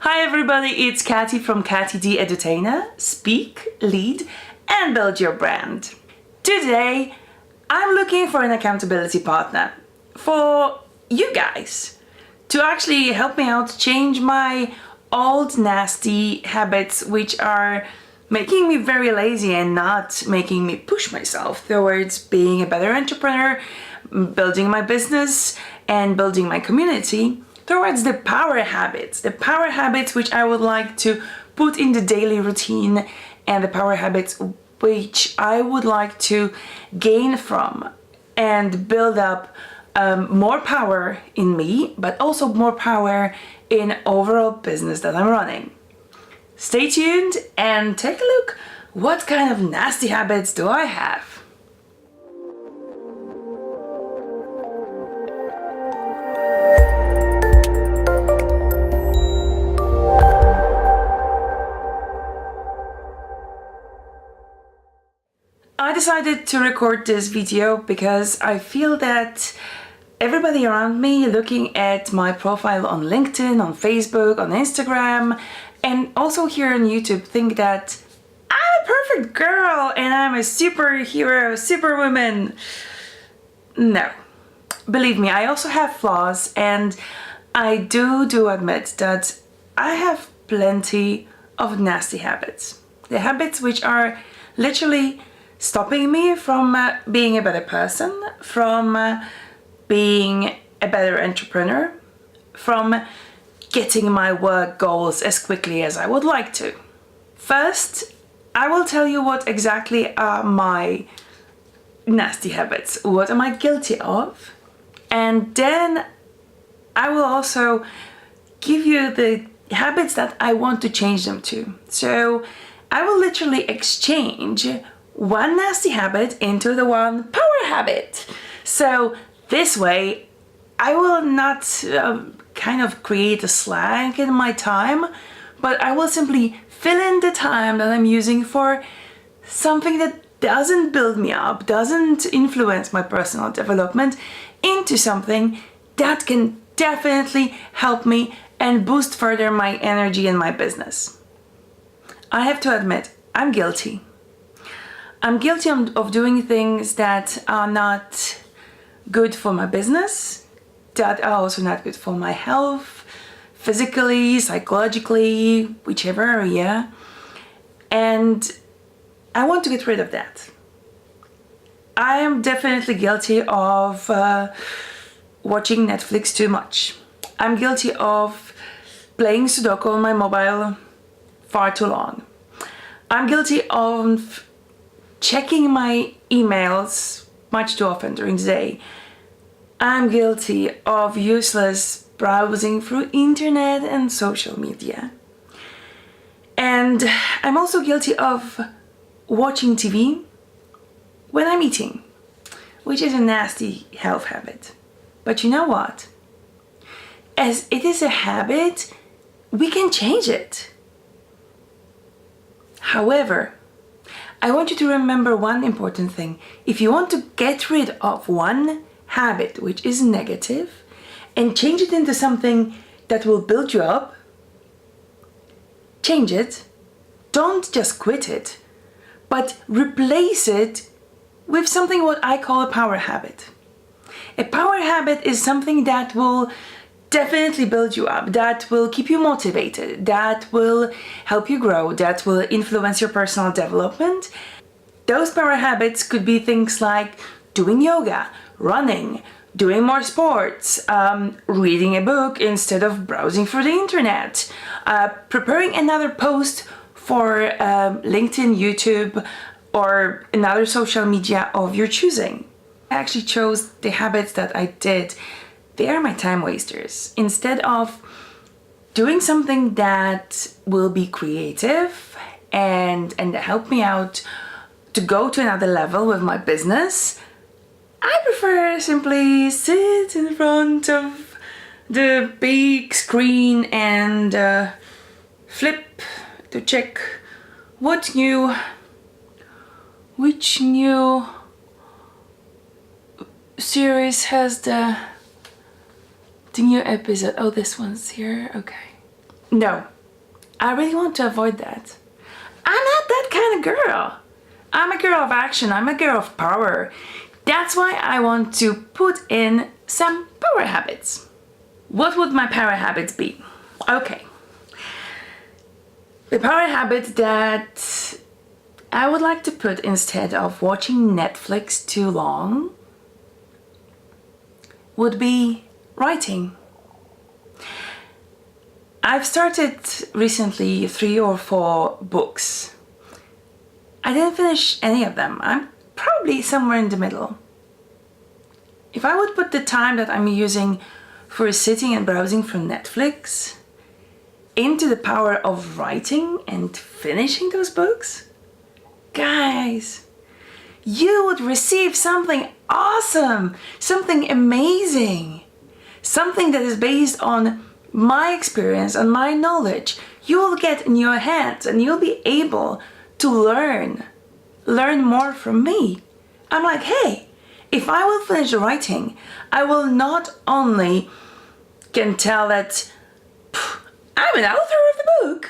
Hi everybody, it's Katy from Katy D Edutainer. Speak, lead and build your brand. Today I'm looking for an accountability partner for you guys to actually help me out change my old nasty habits which are making me very lazy and not making me push myself towards being a better entrepreneur, building my business and building my community, towards the power habits which I would like to put in the daily routine, and the power habits which I would like to gain from and build up more power in me, but also more power in overall business that I'm running. Stay tuned and take a look. What kind of nasty habits do I have? I decided to record this video because I feel that everybody around me looking at my profile on LinkedIn, on Facebook, on Instagram, and also here on YouTube think that I'm a perfect girl and I'm a superhero, superwoman. No. Believe me, I also have flaws, and I do admit that I have plenty of nasty habits. The habits which are literally stopping me from being a better person, from being a better entrepreneur, from getting my work goals as quickly as I would like to. First, I will tell you what exactly are my nasty habits, what am I guilty of, and then I will also give you the habits that I want to change them to. So I will literally exchange one nasty habit into the one power habit. So this way I will not kind of create a slack in my time, but I will simply fill in the time that I'm using for something that doesn't build me up, doesn't influence my personal development, into something that can definitely help me and boost further my energy and my business. I have to admit, I'm guilty. I'm guilty of doing things that are not good for my business, that are also not good for my health, physically, psychologically, whichever area, and I want to get rid of that. I am definitely guilty of watching Netflix too much. I'm guilty of playing Sudoku on my mobile far too long. I'm guilty of checking my emails much too often during the day. I'm guilty of useless browsing through internet and social media. And I'm also guilty of watching TV when I'm eating, which is a nasty health habit. But you know what? As it is a habit, we can change it. However, I want you to remember one important thing. If you want to get rid of one habit which is negative and change it into something that will build you up, change it. Don't just quit it, but replace it with something what I call a power habit. A power habit is something that will definitely build you up, that will keep you motivated, that will help you grow, that will influence your personal development. Those power habits could be things like doing yoga, running, doing more sports, reading a book instead of browsing through the internet, preparing another post for LinkedIn, YouTube, or another social media of your choosing. I actually chose the habits that I did. They are my time wasters. Instead of doing something that will be creative and help me out to go to another level with my business, I prefer simply sit in front of the big screen and flip to check which new series has the new episode. Oh, this one's here. Okay. No, I really want to avoid that. I'm not that kind of girl. I'm a girl of action. I'm a girl of power. That's why I want to put in some power habits. What would my power habits be? Okay. The power habit that I would like to put instead of watching Netflix too long would be writing. I've started recently 3 or 4 books. I didn't finish any of them. I'm probably somewhere in the middle. If I would put the time that I'm using for sitting and browsing for Netflix into the power of writing and finishing those books, guys, you would receive something awesome, something amazing, something that is based on my experience and my knowledge. You will get in your hands and you'll be able to learn more from me. I'm like, hey, if I will finish the writing, I will not only can tell that I'm an author of the book,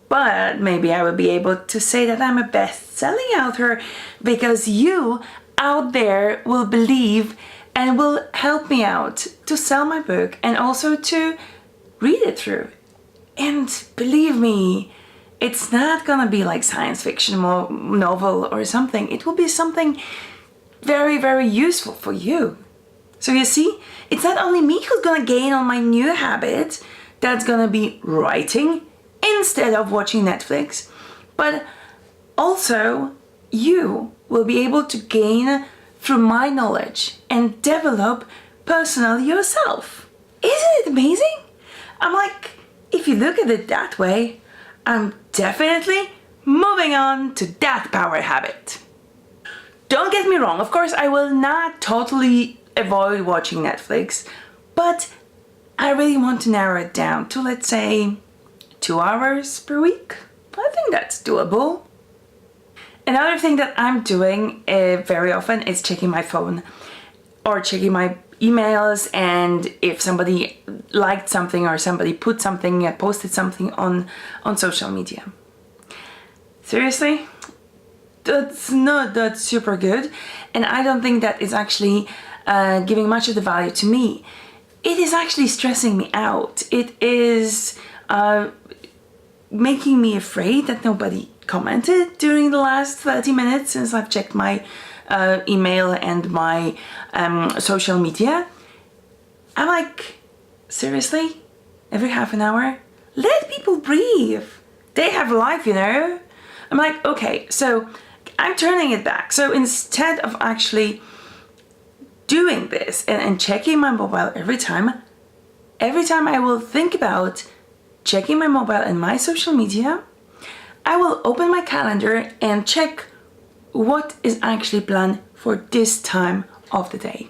but maybe I will be able to say that I'm a best-selling author because you out there will believe and will help me out to sell my book and also to read it through. And believe me, it's not gonna be like science fiction novel or something. It will be something very, very useful for you. So you see, it's not only me who's gonna gain on my new habit that's gonna be writing instead of watching Netflix, but also you will be able to gain through my knowledge and develop personally yourself. Isn't it amazing? I'm like, if you look at it that way, I'm definitely moving on to that power habit. Don't get me wrong, of course I will not totally avoid watching Netflix, but I really want to narrow it down to, let's say, 2 hours per week. I think that's doable. Another thing that I'm doing very often is checking my phone or checking my emails, and if somebody liked something or somebody put something, posted something on social media. Seriously? That's not that super good, and I don't think that is actually giving much of the value to me. It is actually stressing me out. It is making me afraid that nobody commented during the last 30 minutes since I've checked my email and my social media. I'm like, seriously? Every half an hour? Let people breathe. They have life, you know? I'm like, okay, so I'm turning it back. So instead of actually doing this and checking my mobile every time I will think about checking my mobile and my social media, I will open my calendar and check what is actually planned for this time of the day.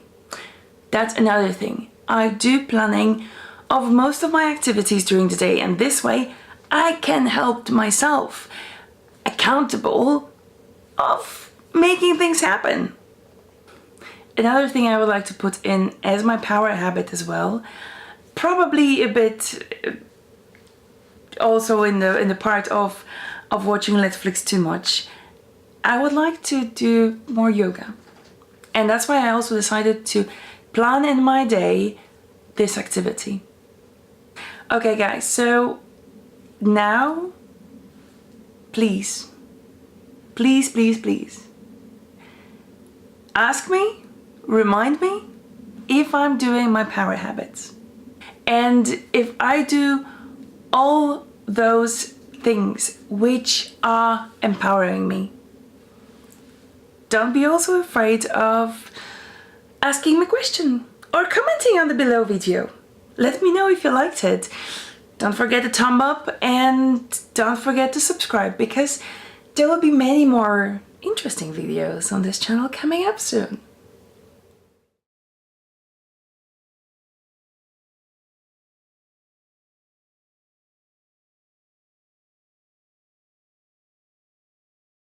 That's another thing. I do planning of most of my activities during the day, and this way I can help myself accountable of making things happen. Another thing I would like to put in as my power habit as well, probably a bit also in the part of watching Netflix too much, I would like to do more yoga. And that's why I also decided to plan in my day this activity. Okay guys, so now please ask me, remind me if I'm doing my power habits. And if I do all those things which are empowering me. Don't be also afraid of asking me a question or commenting on the below video. Let me know if you liked it. Don't forget to thumb up and don't forget to subscribe, because there will be many more interesting videos on this channel coming up soon.